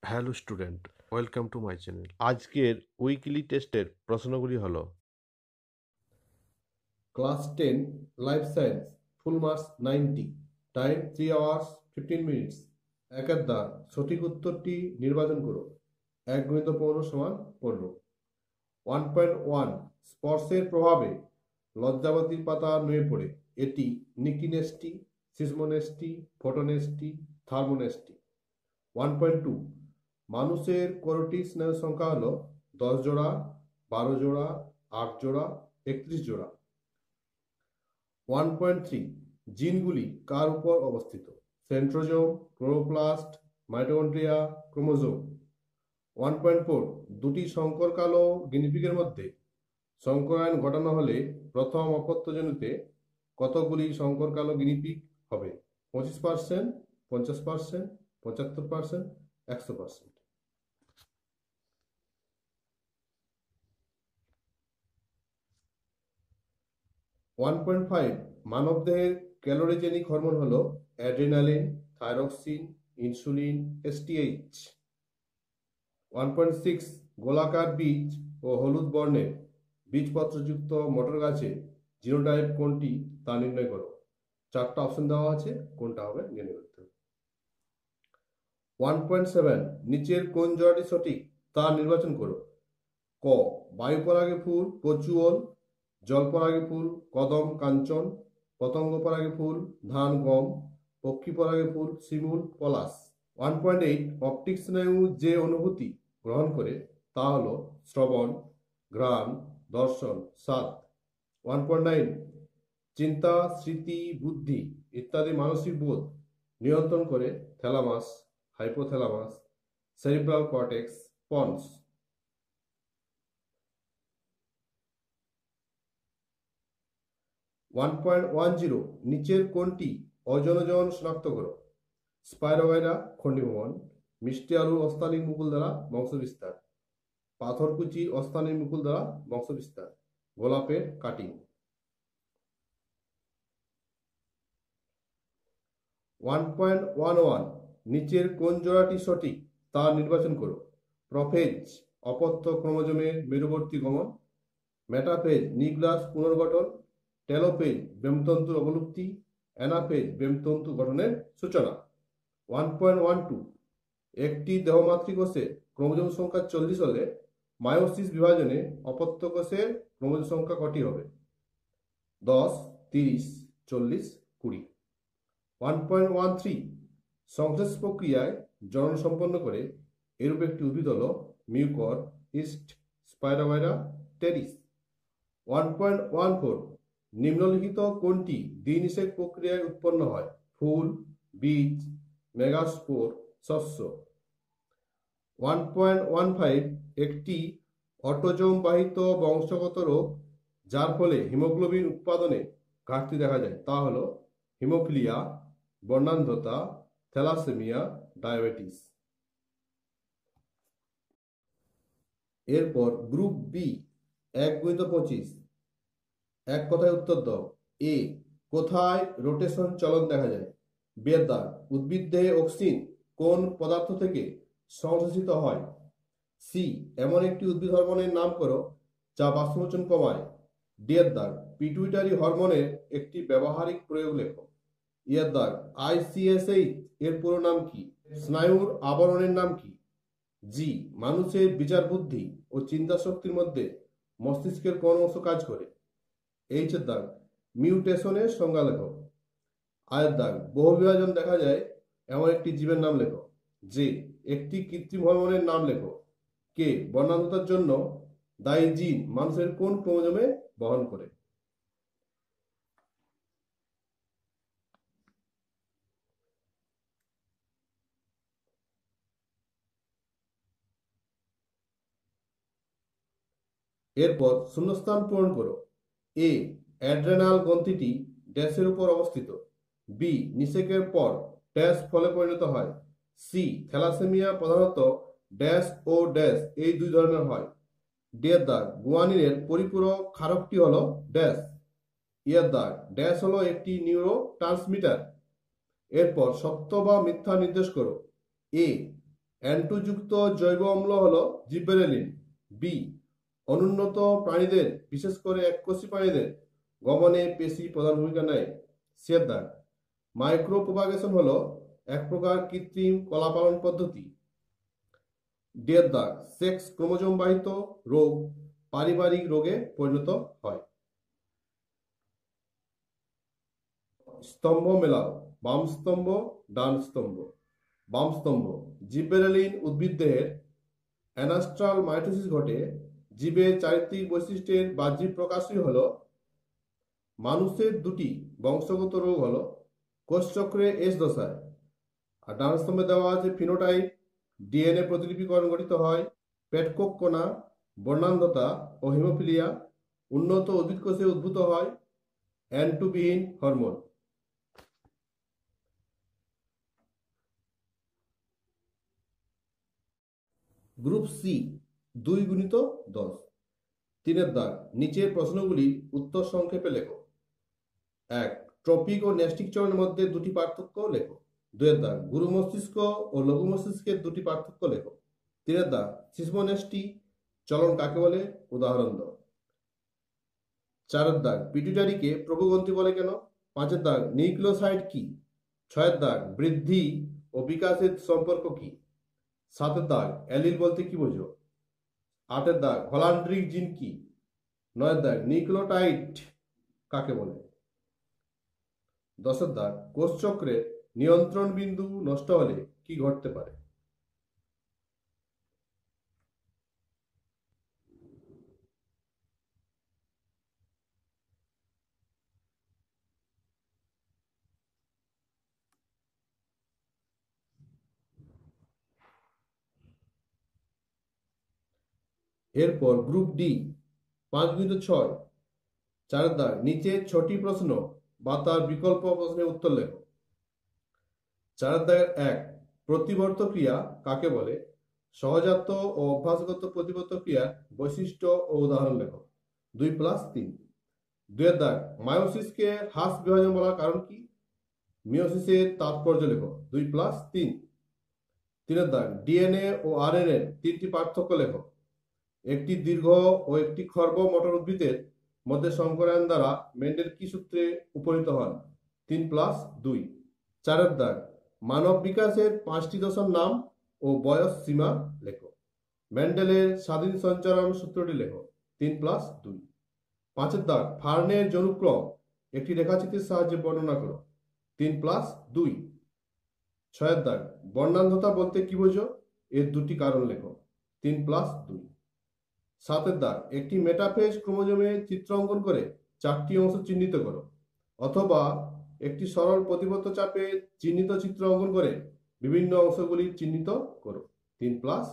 Hello student, welcome to my channel. আজকের weekly টেস্টের প্রশ্নগুলি হলো: class 10 life science, full marks 90, time 3 hours 15 minutes. একের দাগ সঠিক উত্তরটি নির্বাচন করো। 1 × 15 = 15। 1.1 স্পর্শের প্রভাবে লজ্জাবতীর পাতা নুয়ে পড়ে। এটি নিকিনেস্টি, সিসমোনেস্টি, ফটোনেস্টি, থার্মোনেস্টি। 1.2 মানুষের করোটিক স্নায়ুর সংখ্যা হলো 10 জোড়া, 12 জোড়া, 8 জোড়া, 31 জোড়া। 1.3 জিনগুলি কার উপর অবস্থিত? Centrosome, chloroplast, mitochondria, chromosome. 1.4 দুটি সংকর কালো গিনিপিগের মধ্যে সংকরায়ন ঘটানো হলে প্রথম অপত্যজনিতে কতগুলি সংকর কালো গিনিপিগ হবে? 25%, 50%, 75%, 100%। 1.5 মানবদেহের ক্যালোরিজেনিক হরমোন হলো অ্যাড্রিনালিন, থাইরক্সিন, ইনসুলিন, এসটিএইচ। 1.6 গোলাকার বীজ ও হলুদ বর্ণের বীজপত্রযুক্ত মটর গাছে জিনোটাইপ কোনটি তা নির্ণয় করো। 4টা অপশন দেওয়া আছে, কোনটা হবে নির্ণয় করতে হবে। 1.7 নিচের কোন জোড়াটি সঠিক তা নির্বাচন করো। ক বায়ুপরাগে ফুল কচুয়ল, জলপরাগে ফুল কদম কাঞ্চন, পতঙ্গ পরাগে ফুল ধান গম, পক্ষী পরাগে ফুল শিমুল পলাশ। 1.8 অপটিক স্নায়ু যে অনুভূতি গ্রহণ করে তা হলো শ্রবণ, ঘ্রাণ, দর্শন, স্বাদ। 1.9 চিন্তা, স্মৃতি, বুদ্ধি ইত্যাদি মানসিক বোধ নিয়ন্ত্রণ করে thalamus, hypothalamus, cerebral cortex, ponds. 1.10 নিচের কোনটি অজনজন শনাক্ত করো। স্পাইরোগাইরা খণ্ডিভবন, মিষ্টি আলুর অস্থানিক মুকুল দ্বারা বংশবিস্তার, পাথরকুচি অস্থানিক মুকুল দ্বারা বংশবিস্তার, গোলাপের কাটিং। 1.11 নিচের কোন জোড়াটি সঠিক তা নির্বাচন করো। প্রোফেজ অপত্য ক্রোমোজোমের মেরুবর্তী গমন, মেটাফেজ নিউক্লিয়াস পুনর্গঠন, টেলোফেজ ব্রেমতন্তুর অবলুপ্তি, অ্যানাফেজ ব্রেমতন্তু গঠনের সূচনা। 1.12 একটি দেহমাতৃক কোষে ক্রোমোজোম সংখ্যা 40 হলে মায়োসিস বিভাজনে অপত্য কোষের ক্রোমোজোম সংখ্যা কটি হবে? 10, 30, 40, 20। 1.13 সংশ্লেষ প্রক্রিয়ায় জনন সম্পন্ন করে এরূপ একটি উদ্ভিদ হল মিউকর, ইস্ট, স্পাইরোগাইরা, টেরিস। 1.14 নিম্নলিখিত কোনটি দ্বিনিষেক প্রক্রিয়ায় উৎপন্ন হয়? ফুল, বীজ, মেগাস্পোর, শস্য। 1.15 একটি অটোজোম বাহিত বংশগত রোগ যার ফলে হিমোগ্লোবিন উৎপাদনে ঘাটতি দেখা যায় তা হলো হিমোফিলিয়া, বর্ণান্ধতা, থ্যালাসেমিয়া, ডায়াবেটিস। এরপর গ্রুপ বি 1 × 25 এক কথায় উত্তর দাও। এ কোথায় রোটেশন চলন দেখা যায়? বিয়ের দাগ উদ্ভিদ দেহে অক্সিন কোন পদার্থ থেকে সংশ্লেষিত হয়? সি এমন একটি উদ্ভিদ হরমোনের নাম করো যা বাষ্পমোচন কমায়। ডি এর দাগ পিটুইটারি হরমোনের একটি ব্যবহারিক প্রয়োগ লেখো। ইয়ের দাগ আইসিএসএইচ এর পুরো নাম কি? স্নায়ুর আবরণের নাম কি? জি মানুষের বিচার বুদ্ধি ও চিন্তা শক্তির মধ্যে মস্তিষ্কের কোন অংশ কাজ করে? এইচ এর দাগ মিউটেশনের সংজ্ঞা লেখো। আয়ের দাগ বহুবিভাজন দেখা যায় এমন একটি জীবের নাম লেখো। যে একটি কৃত্রিম হরমোনের নাম লেখো। কে বর্ণান্ধতার জন্য দায়ী জিন মানুষের কোন ক্রোমোজোমে বহন করে? এরপর শূন্যস্থান পূরণ করো। এ অ্যাড্রেনাল গ্রন্থিটি ড্যাশের উপর অবস্থিত। বি নিষেকের পর ড্যাশ ফলে পরিণত হয়। সি থ্যালাসেমিয়া প্রধানত ড্যাশ ও ড্যাশ এই দুই ধরনের হয়। ডি এর দাগ গুয়ানিনের পরিপূরক ক্ষারকটি হলো ড্যাশ। ইয়ের দাগ ড্যাশ হলো একটি নিউরো ট্রান্সমিটার। এরপর সত্য বা মিথ্যা নির্দেশ করো। এ N2 যুক্ত জৈব অম্ল হলো জিব্বেরেলিন। বি, অনুন্নত প্রাণীদের বিশেষ করে এককোষী প্রাণীদের গমনে পেশি প্রধান ভূমিকা নেয়। সি এর দাগ, মাইক্রো প্রোপাগেশন হলো এক প্রকার কৃত্রিম কলা পালন পদ্ধতি। ডি এর দাগ, সেক্স ক্রোমোজোম বাহিত রোগ পারিবারিক রোগে পরিণত হয়। স্তম্ভ মেলাও, বাম স্তম্ভ ডান স্তম্ভ। বাম স্তম্ভ, জিব্বেরেলিন উদ্ভিদ দেহের অ্যানাস্ট্রাল মাইটোসিস ঘটে। জীবের চারিত্রিক বৈশিষ্ট্যের বাহ্যিক প্রকাশই হলো মানুষের দুটি বংশগত রোগ হলো কোষচক্রে এস দশায়। আর ডান স্তম্ভে দেওয়া আছে ফিনোটাইপ, ডিএনএ প্রতিলিপিকরণ গঠিত হয়, পেটকোক কণা, বর্ণান্ধতা ও হিমোফিলিয়া, উন্নত উদ্ভিদ কোষে উদ্ভূত হয়, N2 বিহীন হরমোন। Group C 2 × 10। 3 এর দাগ, নিচের প্রশ্নগুলির উত্তর সংক্ষেপে লেখো। 1, ট্রপিক ও ন্যাস্টিক চলনের মধ্যে দুটি পার্থক্য লেখো। 2 এর দাগ, গুরু মস্তিষ্ক ও লঘু মস্তিষ্কের দুটি পার্থক্য লেখো। 3 এর দাগ, শিশ্মন্যাষ্টি চলন কাকে বলে, উদাহরণ দাও। 4 এর দাগ, পিটুইটারিকে প্রভুগ্রন্থি বলে কেন। 5 এর দাগ, নিউক্লিওসাইড কি। 6 এর দাগ, বৃদ্ধি ও বিকাশের সম্পর্ক কি। 7 এর দাগ, অ্যালিল বলতে কি বোঝো। 8 এর দাগ, হলান্ড্রিক জিন কি। 9 এর দাগ, নিউক্লিওটাইড কাকে বলে। 10 এর দাগ, কোষচক্রের নিয়ন্ত্রণ বিন্দু নষ্ট হলে কি ঘটতে পারে। এরপর গ্রুপ ডি 5 × 6। 4 এর দাগ, নিচে 6টি প্রশ্ন বা তার বিকল্প প্রশ্নের উত্তর লেখো। 4 এর দাগের 1, প্রতিবর্ত ক্রিয়া কাকে বলে। সহজাত ও অভ্যাসগত প্রতিবর্ত ক্রিয়ার বৈশিষ্ট্য ও উদাহরণ লেখো। 2+3। 2 এর দাগ, মায়োসিসকে হ্রাস বিভাজন বলার কারণ কি। মিওসিসের তাৎপর্য লেখো। 2+3। 3 এর দাগ, ডিএনএ ও আরএনএ এর 3টি পার্থক্য লেখো। একটি দীর্ঘ ও একটি খর্ব মটর উদ্ভিদের মধ্যে সংকরায়ন দ্বারা মেন্ডেল কি সূত্রে উপনীত হন। 3+2। 4 এর দাগ, মানব বিকাশের 5টি দশার নাম ও বয়স সীমা লেখো। মেন্ডেলের স্বাধীন সঞ্চারণ সূত্রটি লেখো। 3+2। 5 এর দাগ, ফার্নের জনুক্রম একটি রেখাচিত্রের সাহায্যে বর্ণনা করো। 3+2। 6 এর দাগ, বর্ণান্ধতা বলতে কি বোঝো, এর দুটি কারণ লেখো। 3+2। 7 এর দাগ, একটি মেটাফেজ ক্রোমোজোমে চিত্র অঙ্কন করে 4টি অংশ চিহ্নিত করো, অথবা একটি সরল প্রতিবর্ত চাপে চিহ্নিত চিত্র অঙ্কন করে বিভিন্ন অংশগুলি চিহ্নিত করো। 3+3।